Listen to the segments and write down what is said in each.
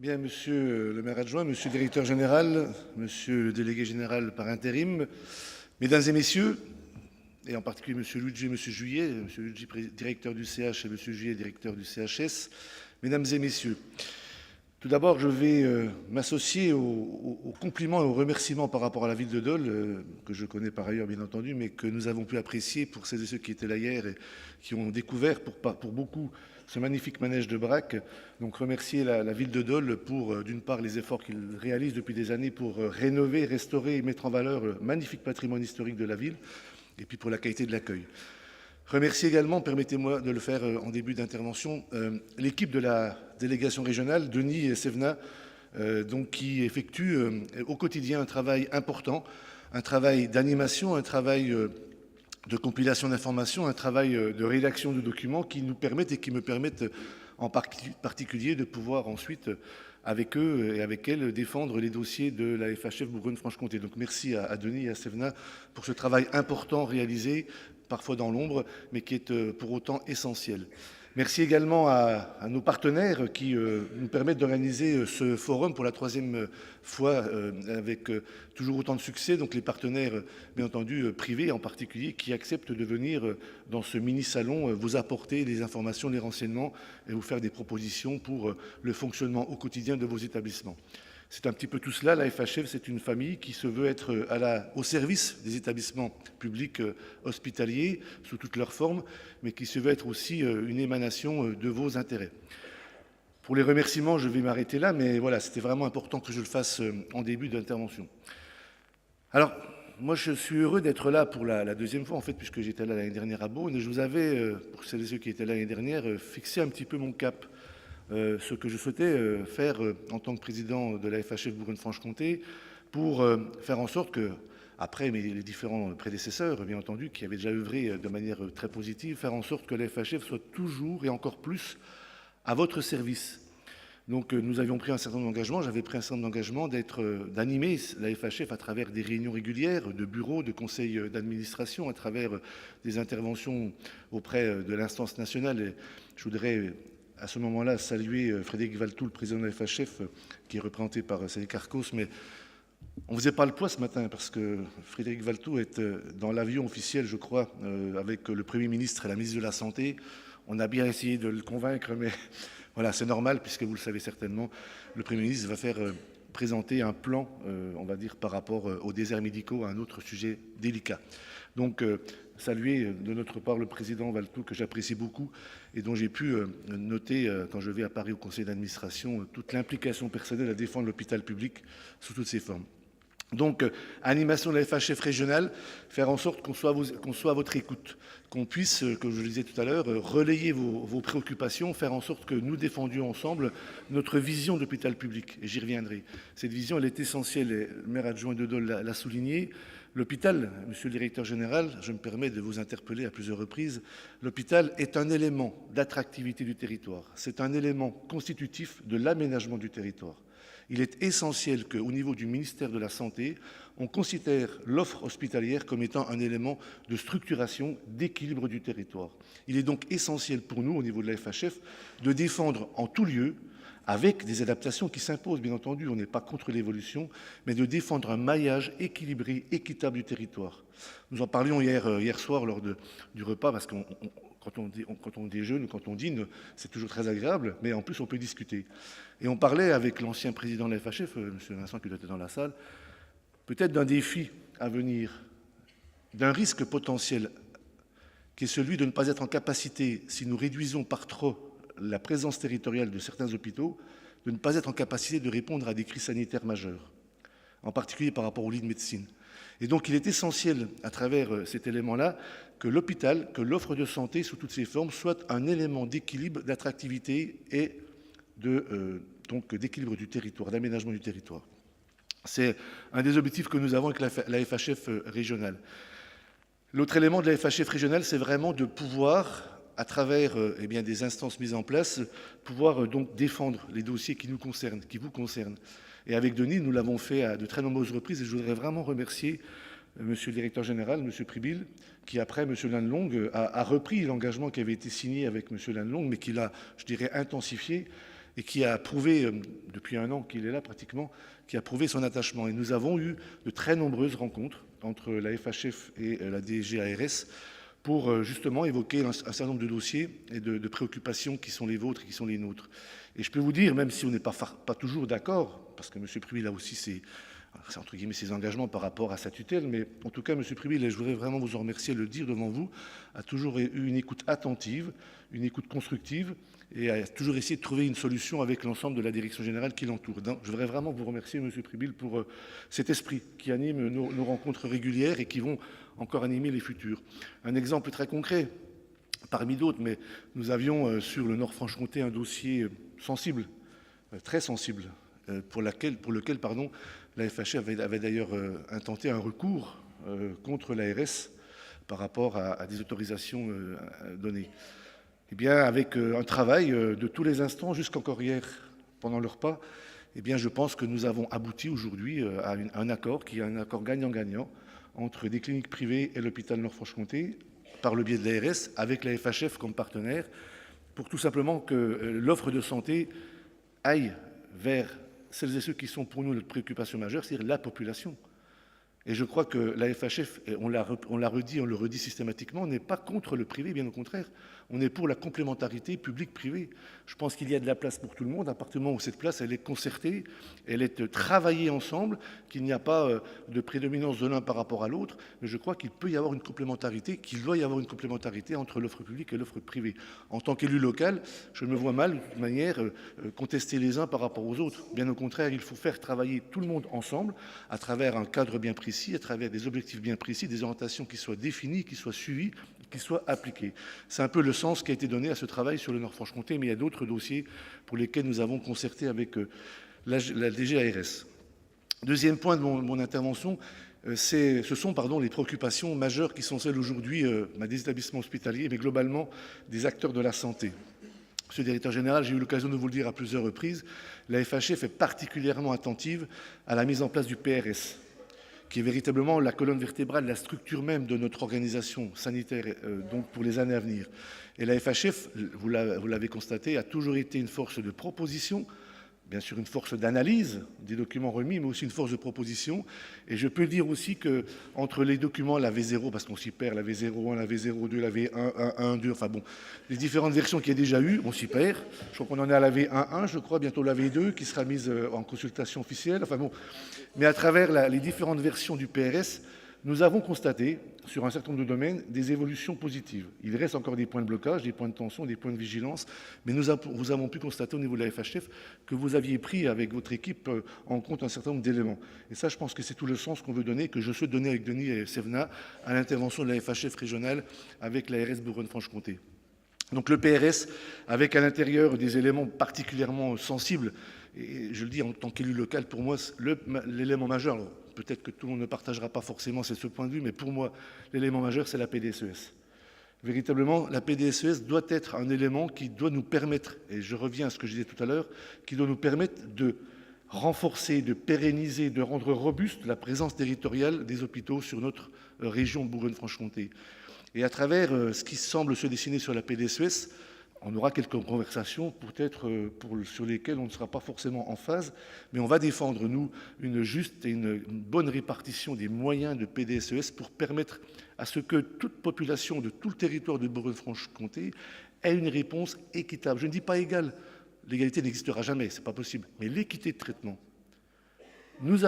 Bien, monsieur le maire adjoint, monsieur le directeur général, monsieur le délégué général par intérim, mesdames et messieurs, et en particulier monsieur Luigi et monsieur Juillet, monsieur Luigi, directeur du CH et monsieur Juillet, directeur du CHS, mesdames et messieurs, tout d'abord, je vais m'associer aux compliments et aux remerciements par rapport à la ville de Dole, que je connais par ailleurs bien entendu, mais que nous avons pu apprécier pour celles et ceux qui étaient là hier et qui ont découvert pour beaucoup ce magnifique manège de Braque. Donc remercier la ville de Dole pour, d'une part, les efforts qu'il réalise depuis des années pour rénover, restaurer et mettre en valeur le magnifique patrimoine historique de la ville, et puis pour la qualité de l'accueil. Remercier également, permettez-moi de le faire en début d'intervention, l'équipe de la délégation régionale, Denis et Sévenat, qui effectue au quotidien un travail important, un travail d'animation, un travail de compilation d'informations, un travail de rédaction de documents qui nous permettent et qui me permettent en particulier de pouvoir ensuite, avec eux et avec elles, défendre les dossiers de la FHF Bourgogne-Franche-Comté. Donc merci à Denis et à Sévenat pour ce travail important réalisé, parfois dans l'ombre, mais qui est pour autant essentiel. Merci également à nos partenaires qui nous permettent d'organiser ce forum pour la troisième fois avec toujours autant de succès. Donc les partenaires, bien entendu, privés en particulier, qui acceptent de venir dans ce mini-salon vous apporter les informations, les renseignements et vous faire des propositions pour le fonctionnement au quotidien de vos établissements. C'est un petit peu tout cela. La FHF, c'est une famille qui se veut être au service des établissements publics hospitaliers sous toutes leurs formes, mais qui se veut être aussi une émanation de vos intérêts. Pour les remerciements, je vais m'arrêter là, mais voilà, c'était vraiment important que je le fasse en début d'intervention. Alors, moi, je suis heureux d'être là pour la deuxième fois, en fait, puisque j'étais là l'année dernière à Beaune, et je vous avais, pour celles et ceux qui étaient là l'année dernière, fixé un petit peu mon cap. Ce que je souhaitais faire en tant que président de la FHF Bourgogne-Franche-Comté pour faire en sorte que, après les différents prédécesseurs, bien entendu, qui avaient déjà œuvré de manière très positive, faire en sorte que la FHF soit toujours et encore plus à votre service. Donc nous avions pris un certain nombre d'engagements, j'avais pris un certain nombre d'engagements d'animer la FHF à travers des réunions régulières, de bureaux, de conseils d'administration, à travers des interventions auprès de l'instance nationale. Et je voudrais à ce moment-là saluer Frédéric Valtou, le président de la FHF, qui est représenté par Cédric Arcos, mais on ne faisait pas le poids ce matin parce que Frédéric Valtou est dans l'avion officiel, je crois, avec le Premier ministre et la ministre de la Santé. On a bien essayé de le convaincre, mais voilà, c'est normal, puisque vous le savez certainement, le Premier ministre va faire présenter un plan, on va dire, par rapport aux déserts médicaux, à un autre sujet délicat. Donc, saluer de notre part le président Valtou, que j'apprécie beaucoup, et dont j'ai pu noter, quand je vais à Paris au conseil d'administration, toute l'implication personnelle à défendre l'hôpital public sous toutes ses formes. Donc, animation de la FHF régionale, faire en sorte qu'on soit à votre écoute, qu'on puisse, comme je le disais tout à l'heure, relayer vos préoccupations, faire en sorte que nous défendions ensemble notre vision d'hôpital public. Et j'y reviendrai. Cette vision, elle est essentielle, et le maire adjoint de Dole l'a souligné. L'hôpital, monsieur le directeur général, je me permets de vous interpeller à plusieurs reprises, l'hôpital est un élément d'attractivité du territoire. C'est un élément constitutif de l'aménagement du territoire. Il est essentiel qu'au niveau du ministère de la Santé, on considère l'offre hospitalière comme étant un élément de structuration, d'équilibre du territoire. Il est donc essentiel pour nous, au niveau de la FHF, de défendre en tout lieu, avec des adaptations qui s'imposent, bien entendu, on n'est pas contre l'évolution, mais de défendre un maillage équilibré, équitable du territoire. Nous en parlions hier soir lors du repas, parce que quand on déjeune ou quand on dîne, c'est toujours très agréable, mais en plus on peut discuter. Et on parlait avec l'ancien président de la FHF, M. Vincent, qui doit être dans la salle, peut-être d'un défi à venir, d'un risque potentiel, qui est celui de ne pas être en capacité, si nous réduisons par trop la présence territoriale de certains hôpitaux, de ne pas être en capacité de répondre à des crises sanitaires majeures, en particulier par rapport aux lits de médecine. Et donc il est essentiel, à travers cet élément-là, que l'hôpital, que l'offre de santé sous toutes ses formes, soit un élément d'équilibre, d'attractivité et d'équilibre du territoire, d'aménagement du territoire. C'est un des objectifs que nous avons avec la FHF régionale. L'autre élément de la FHF régionale, c'est vraiment de pouvoir, à travers des instances mises en place, pouvoir donc défendre les dossiers qui nous concernent, qui vous concernent. Et avec Denis, nous l'avons fait à de très nombreuses reprises, et je voudrais vraiment remercier Monsieur le directeur général, Monsieur Pribil, qui après Monsieur Landelong a repris l'engagement qui avait été signé avec Monsieur Landelong, mais qui l'a, je dirais, intensifié. et qui a prouvé, depuis un an qu'il est là pratiquement, qui a prouvé son attachement. Et nous avons eu de très nombreuses rencontres entre la FHF et la DGARS pour justement évoquer un certain nombre de dossiers et de préoccupations qui sont les vôtres et qui sont les nôtres. Et je peux vous dire, même si on n'est pas toujours d'accord, parce que M. Pribil a aussi c'est entre guillemets ses engagements par rapport à sa tutelle, mais en tout cas, M. Pribil, et je voudrais vraiment vous en remercier, le dire devant vous, a toujours eu une écoute attentive, une écoute constructive, et a toujours essayé de trouver une solution avec l'ensemble de la direction générale qui l'entoure. Donc, je voudrais vraiment vous remercier, M. Pribil, pour cet esprit qui anime nos rencontres régulières et qui vont encore animer les futures. Un exemple très concret, parmi d'autres, mais nous avions sur le Nord-Franche-Comté un dossier sensible, très sensible, pour lequel la FHF avait d'ailleurs intenté un recours contre l'ARS par rapport à des autorisations données. Eh bien, avec un travail de tous les instants, jusqu'encore hier, pendant le repas, eh bien, je pense que nous avons abouti aujourd'hui à un accord qui est un accord gagnant-gagnant entre des cliniques privées et l'hôpital Nord-Franche-Comté, par le biais de l'ARS, avec la FHF comme partenaire, pour tout simplement que l'offre de santé aille vers celles et ceux qui sont pour nous notre préoccupation majeure, c'est-à-dire la population. Et je crois que la FHF, on l'a redit, on le redit systématiquement, n'est pas contre le privé, bien au contraire. On est pour la complémentarité publique-privée. Je pense qu'il y a de la place pour tout le monde, à partir du moment où cette place, elle est concertée, elle est travaillée ensemble, qu'il n'y a pas de prédominance de l'un par rapport à l'autre. Mais je crois qu'il peut y avoir une complémentarité, qu'il doit y avoir une complémentarité entre l'offre publique et l'offre privée. En tant qu'élu local, je me vois mal, de toute manière, contester les uns par rapport aux autres. Bien au contraire, il faut faire travailler tout le monde ensemble, à travers un cadre bien précis, à travers des objectifs bien précis, des orientations qui soient définies, qui soient suivies, qui soient appliquées. C'est un peu le sens qui a été donné à ce travail sur le Nord-Franche-Comté, mais il y a d'autres dossiers pour lesquels nous avons concerté avec la DGARS. Deuxième point de mon intervention, ce sont les préoccupations majeures qui sont celles aujourd'hui des établissements hospitaliers, mais globalement des acteurs de la santé. Monsieur le directeur général, j'ai eu l'occasion de vous le dire à plusieurs reprises, la FHF est particulièrement attentive à la mise en place du PRS, qui est véritablement la colonne vertébrale, la structure même de notre organisation sanitaire donc pour les années à venir. Et la FHF, vous l'avez constaté, a toujours été une force de proposition, bien sûr une force d'analyse des documents remis, mais aussi une force de proposition. Et je peux dire aussi qu'entre les documents, la V0, parce qu'on s'y perd, la V01, la V02, la V1.1.2, enfin bon, les différentes versions qu'il y a déjà eu, on s'y perd. Je crois qu'on en est à la V1.1, je crois, bientôt la V2, qui sera mise en consultation officielle. Enfin bon, mais à travers les différentes versions du PRS, nous avons constaté, sur un certain nombre de domaines, des évolutions positives. Il reste encore des points de blocage, des points de tension, des points de vigilance, mais nous avons pu constater au niveau de la FHF que vous aviez pris avec votre équipe en compte un certain nombre d'éléments. Et ça, je pense que c'est tout le sens qu'on veut donner, que je souhaite donner avec Denis et Sévenat à l'intervention de la FHF régionale avec l'ARS Bourgogne-Franche-Comté. Donc le PRS, avec à l'intérieur des éléments particulièrement sensibles, et je le dis en tant qu'élu local, pour moi, l'élément majeur, alors, peut-être que tout le monde ne partagera pas forcément ce point de vue, mais pour moi, l'élément majeur, c'est la PDSES. Véritablement, la PDSES doit être un élément qui doit nous permettre, et je reviens à ce que je disais tout à l'heure, qui doit nous permettre de renforcer, de pérenniser, de rendre robuste la présence territoriale des hôpitaux sur notre région Bourgogne-Franche-Comté. Et à travers ce qui semble se dessiner sur la PDSES, on aura quelques conversations peut-être sur lesquelles on ne sera pas forcément en phase, mais on va défendre, nous, une juste et une bonne répartition des moyens de PDSES pour permettre à ce que toute population de tout le territoire de Bourgogne-Franche-Comté ait une réponse équitable. Je ne dis pas égale, l'égalité n'existera jamais, ce n'est pas possible, mais l'équité de traitement. Vous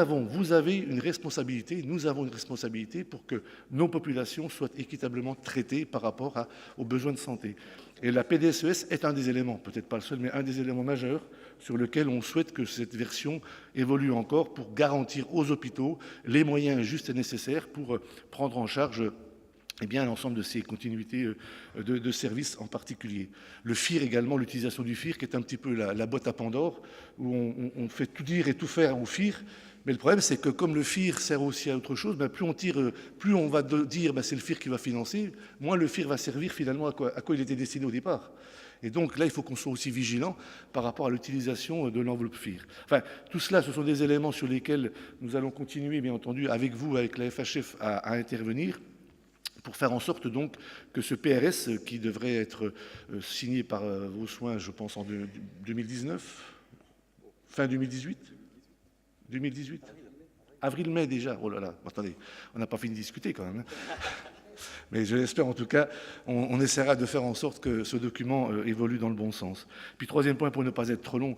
avez une responsabilité, nous avons une responsabilité pour que nos populations soient équitablement traitées par rapport aux besoins de santé. Et la PDSES est un des éléments, peut-être pas le seul, mais un des éléments majeurs sur lequel on souhaite que cette version évolue encore pour garantir aux hôpitaux les moyens justes et nécessaires pour prendre en charge l'ensemble de ces continuités de services en particulier. Le FIR également, l'utilisation du FIR, qui est un petit peu la boîte à Pandore, où on fait tout dire et tout faire au FIR. Mais le problème, c'est que comme le FIR sert aussi à autre chose, plus on va dire c'est le FIR qui va financer, moins le FIR va servir finalement à quoi il était destiné au départ. Et donc là, il faut qu'on soit aussi vigilant par rapport à l'utilisation de l'enveloppe FIR. Enfin, tout cela, ce sont des éléments sur lesquels nous allons continuer, bien entendu, avec vous, avec la FHF, à intervenir, pour faire en sorte donc que ce PRS, qui devrait être signé par vos soins, je pense, en 2019, fin 2018 2018 Avril-mai déjà, oh là là, attendez, on n'a pas fini de discuter quand même. Mais je l'espère en tout cas, on essaiera de faire en sorte que ce document évolue dans le bon sens. Puis troisième point, pour ne pas être trop long,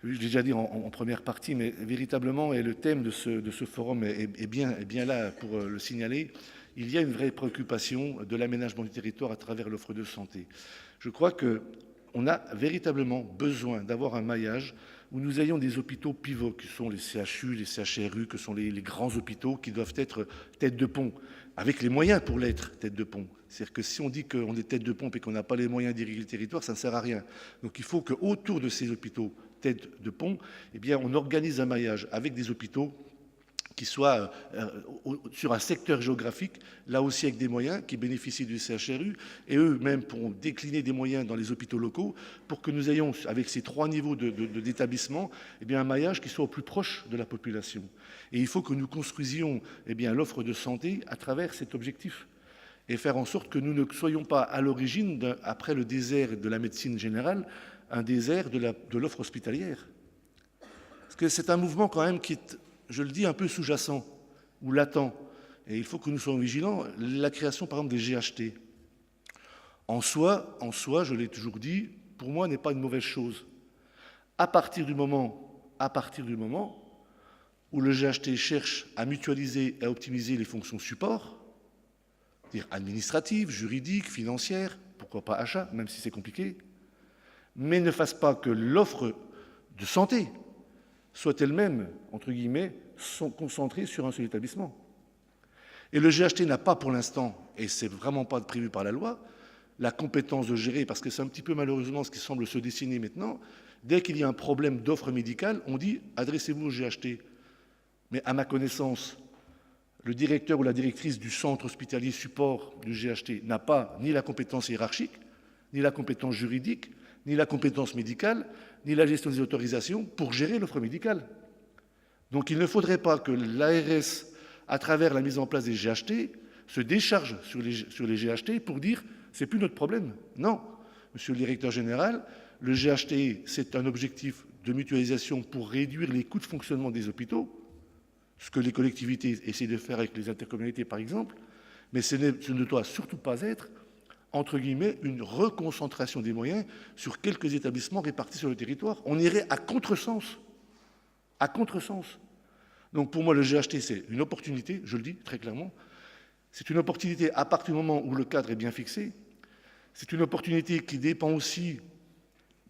je l'ai déjà dit en première partie, mais véritablement, et le thème de ce forum est bien là pour le signaler, il y a une vraie préoccupation de l'aménagement du territoire à travers l'offre de santé. Je crois qu'on a véritablement besoin d'avoir un maillage où nous ayons des hôpitaux pivots, qui sont les CHU, les CHRU, que sont les grands hôpitaux qui doivent être tête de pont, avec les moyens pour l'être, tête de pont. C'est-à-dire que si on dit qu'on est tête de pont et qu'on n'a pas les moyens d'irriguer le territoire, ça ne sert à rien. Donc il faut qu'autour de ces hôpitaux tête de pont, eh bien, on organise un maillage avec des hôpitaux qui soient sur un secteur géographique, là aussi avec des moyens, qui bénéficient du CHRU, et eux-mêmes pourront décliner des moyens dans les hôpitaux locaux pour que nous ayons, avec ces trois niveaux d'établissement, eh bien, un maillage qui soit au plus proche de la population. Et il faut que nous construisions eh bien, l'offre de santé à travers cet objectif et faire en sorte que nous ne soyons pas à l'origine, après le désert de la médecine générale, un désert de l'offre hospitalière. Parce que c'est un mouvement quand même qui est, je le dis, un peu sous-jacent ou latent. Et il faut que nous soyons vigilants. La création, par exemple, des GHT, en soi, je l'ai toujours dit, pour moi, n'est pas une mauvaise chose. À partir du moment où le GHT cherche à mutualiser et à optimiser les fonctions support, c'est-à-dire administratives, juridiques, financières, pourquoi pas achats, même si c'est compliqué, mais ne fasse pas que l'offre de santé soit elle-même, entre guillemets, concentrée sur un seul établissement. Et le GHT n'a pas pour l'instant, et c'est vraiment pas prévu par la loi, la compétence de gérer, parce que c'est un petit peu malheureusement ce qui semble se dessiner maintenant, dès qu'il y a un problème d'offre médicale, on dit « adressez-vous au GHT ». Mais à ma connaissance, le directeur ou la directrice du centre hospitalier support du GHT n'a pas ni la compétence hiérarchique, ni la compétence juridique, ni la compétence médicale, ni la gestion des autorisations pour gérer l'offre médicale. Donc il ne faudrait pas que l'ARS, à travers la mise en place des GHT, se décharge sur les GHT pour dire « c'est plus notre problème ». Non, monsieur le directeur général, le GHT, c'est un objectif de mutualisation pour réduire les coûts de fonctionnement des hôpitaux, ce que les collectivités essaient de faire avec les intercommunalités par exemple, mais ce ne doit surtout pas être entre guillemets, une reconcentration des moyens sur quelques établissements répartis sur le territoire. On irait à contresens. À contresens. Donc pour moi, le GHT, c'est une opportunité, je le dis très clairement. C'est une opportunité à partir du moment où le cadre est bien fixé. C'est une opportunité qui dépend aussi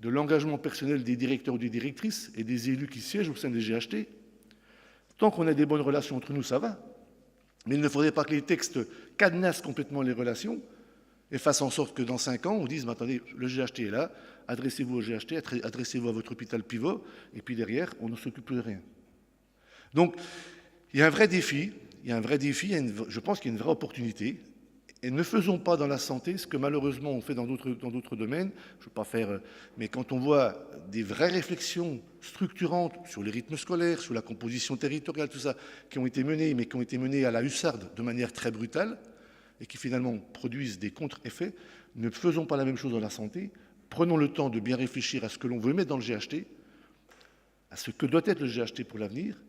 de l'engagement personnel des directeurs ou des directrices et des élus qui siègent au sein des GHT. Tant qu'on a des bonnes relations entre nous, ça va. Mais il ne faudrait pas que les textes cadenassent complètement les relations et fasse en sorte que dans 5 ans, on dise, mais attendez, le GHT est là, adressez-vous au GHT, adressez-vous à votre hôpital pivot, et puis derrière, on ne s'occupe plus de rien. Donc, il y a un vrai défi, je pense qu'il y a une vraie opportunité, et ne faisons pas dans la santé ce que malheureusement on fait dans d'autres domaines, je ne veux pas faire, mais quand on voit des vraies réflexions structurantes sur les rythmes scolaires, sur la composition territoriale, tout ça, qui ont été menées, mais qui ont été menées à la hussarde de manière très brutale, et qui finalement produisent des contre-effets, ne faisons pas la même chose dans la santé. Prenons le temps de bien réfléchir à ce que l'on veut mettre dans le GHT, à ce que doit être le GHT pour l'avenir,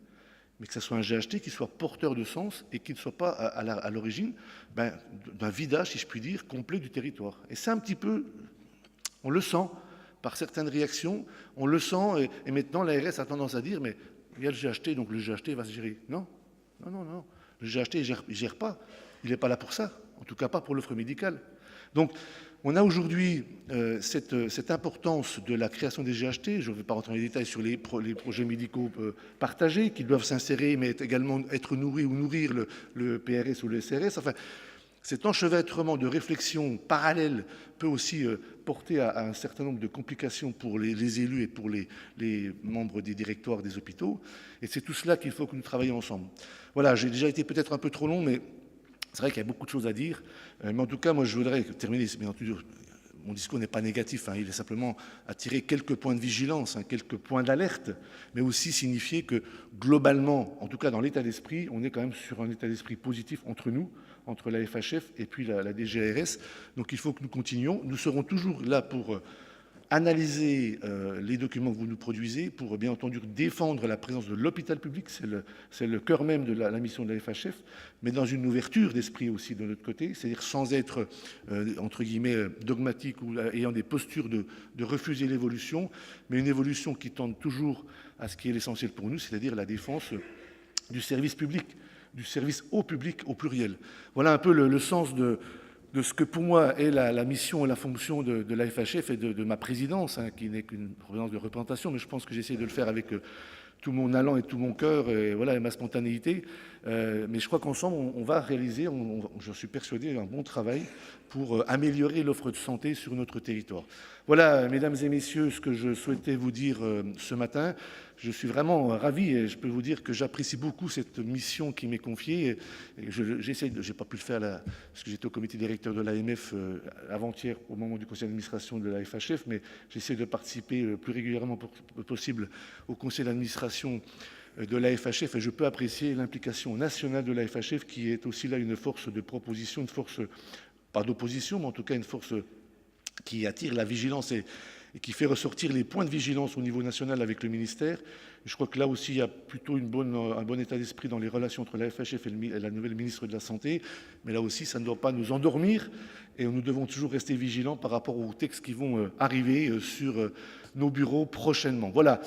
mais que ce soit un GHT qui soit porteur de sens et qui ne soit pas à l'origine d'un vidage, si je puis dire, complet du territoire. Et c'est un petit peu, on le sent par certaines réactions, on le sent, et maintenant l'ARS a tendance à dire, mais il y a le GHT, donc le GHT va se gérer. Non, non, non, non. Le GHT ne gère pas. Il n'est pas là pour ça, en tout cas pas pour l'offre médicale. Donc, on a aujourd'hui cette importance de la création des GHT. Je ne vais pas rentrer dans les détails sur les projets médicaux partagés qui doivent s'insérer, mais également être nourris ou nourrir le PRS ou le SRS. Enfin, cet enchevêtrement de réflexions parallèles peut aussi porter à un certain nombre de complications pour les élus et pour les membres des directoires des hôpitaux. Et c'est tout cela qu'il faut que nous travaillions ensemble. Voilà, j'ai déjà été peut-être un peu trop long, mais c'est vrai qu'il y a beaucoup de choses à dire, mais en tout cas, moi, je voudrais terminer, bien entendu, mon discours n'est pas négatif, il est simplement attirer quelques points de vigilance, quelques points d'alerte, mais aussi signifier que globalement, en tout cas dans l'état d'esprit, on est quand même sur un état d'esprit positif entre nous, entre la FHF et puis la DGRS. Donc il faut que nous continuions. Nous serons toujours là pour analyser les documents que vous nous produisez, pour bien entendu défendre la présence de l'hôpital public, c'est le cœur même de la mission de la FHF, mais dans une ouverture d'esprit aussi de notre côté, c'est-à-dire sans être, entre guillemets, dogmatique ou ayant des postures de refuser l'évolution, mais une évolution qui tende toujours à ce qui est l'essentiel pour nous, c'est-à-dire la défense du service public, du service au public au pluriel. Voilà un peu le sens de ce que pour moi est la mission et la fonction de la FHF et de ma présidence, qui n'est qu'une présidence de représentation, mais je pense que j'essaie de le faire avec tout mon allant et tout mon cœur et, voilà, et ma spontanéité. Mais je crois qu'ensemble, on va réaliser, je suis persuadé, un bon travail pour améliorer l'offre de santé sur notre territoire. Voilà, mesdames et messieurs, ce que je souhaitais vous dire ce matin. Je suis vraiment ravi et je peux vous dire que j'apprécie beaucoup cette mission qui m'est confiée. Et j'essaie, j'ai pas pu le faire là, parce que j'étais au comité directeur de l'AMF avant-hier au moment du conseil d'administration de la FHF, mais j'essaie de participer le plus régulièrement possible au conseil d'administration de la FHF et je peux apprécier l'implication nationale de la FHF qui est aussi là une force de proposition, une force, pas d'opposition, mais en tout cas une force qui attire la vigilance et qui fait ressortir les points de vigilance au niveau national avec le ministère. Et je crois que là aussi, il y a plutôt un bon état d'esprit dans les relations entre la FHF et la nouvelle ministre de la Santé. Mais là aussi, ça ne doit pas nous endormir et nous devons toujours rester vigilants par rapport aux textes qui vont arriver sur nos bureaux prochainement. Voilà.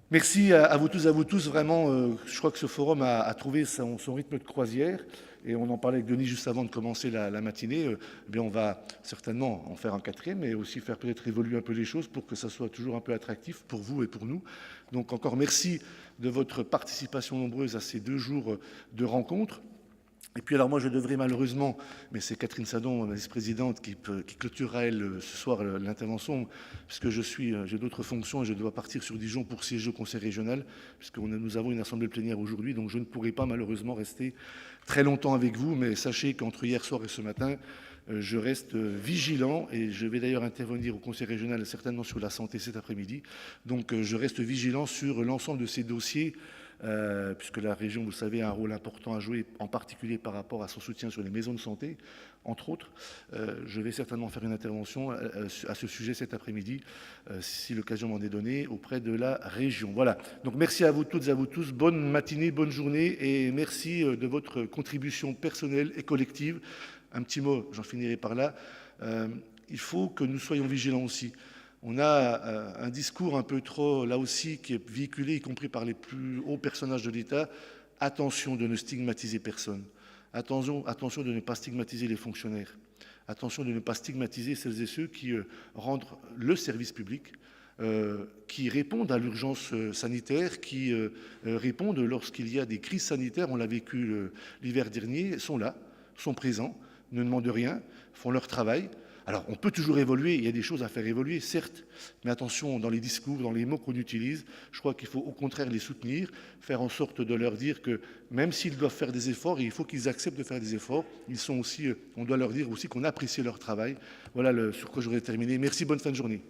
Merci à vous tous. Vraiment, je crois que ce forum a trouvé son rythme de croisière. Et on en parlait avec Denis juste avant de commencer la matinée. On va certainement en faire un quatrième, mais aussi faire peut-être évoluer un peu les choses pour que ça soit toujours un peu attractif pour vous et pour nous. Donc encore merci de votre participation nombreuse à ces 2 jours de rencontres. Et puis alors moi je devrais malheureusement, mais c'est Catherine Sadon, la vice-présidente, qui clôturera elle ce soir l'intervention, puisque j'ai d'autres fonctions et je dois partir sur Dijon pour siéger au conseil régional, puisque nous avons une assemblée plénière aujourd'hui, donc je ne pourrai pas malheureusement rester très longtemps avec vous, mais sachez qu'entre hier soir et ce matin, je reste vigilant et je vais d'ailleurs intervenir au conseil régional certainement sur la santé cet après-midi. Donc je reste vigilant sur l'ensemble de ces dossiers puisque la région, vous le savez, a un rôle important à jouer, en particulier par rapport à son soutien sur les maisons de santé, entre autres. Je vais certainement faire une intervention à ce sujet cet après-midi, si l'occasion m'en est donnée, auprès de la région. Voilà. Donc merci à vous toutes et à vous tous. Bonne matinée, bonne journée et merci de votre contribution personnelle et collective. Un petit mot, j'en finirai par là. Il faut que nous soyons vigilants aussi. On a un discours un peu trop, là aussi, qui est véhiculé, y compris par les plus hauts personnages de l'État. Attention de ne stigmatiser personne. Attention de ne pas stigmatiser les fonctionnaires. Attention de ne pas stigmatiser celles et ceux qui rendent le service public, qui répondent à l'urgence sanitaire, qui répondent lorsqu'il y a des crises sanitaires. On l'a vécu l'hiver dernier, sont là, sont présents, ne demandent rien, font leur travail. Alors, on peut toujours évoluer, il y a des choses à faire évoluer, certes, mais attention, dans les discours, dans les mots qu'on utilise, je crois qu'il faut au contraire les soutenir, faire en sorte de leur dire que même s'ils doivent faire des efforts, il faut qu'ils acceptent de faire des efforts, ils sont aussi, on doit leur dire aussi qu'on apprécie leur travail. Voilà sur quoi je voudrais terminer. Merci, bonne fin de journée.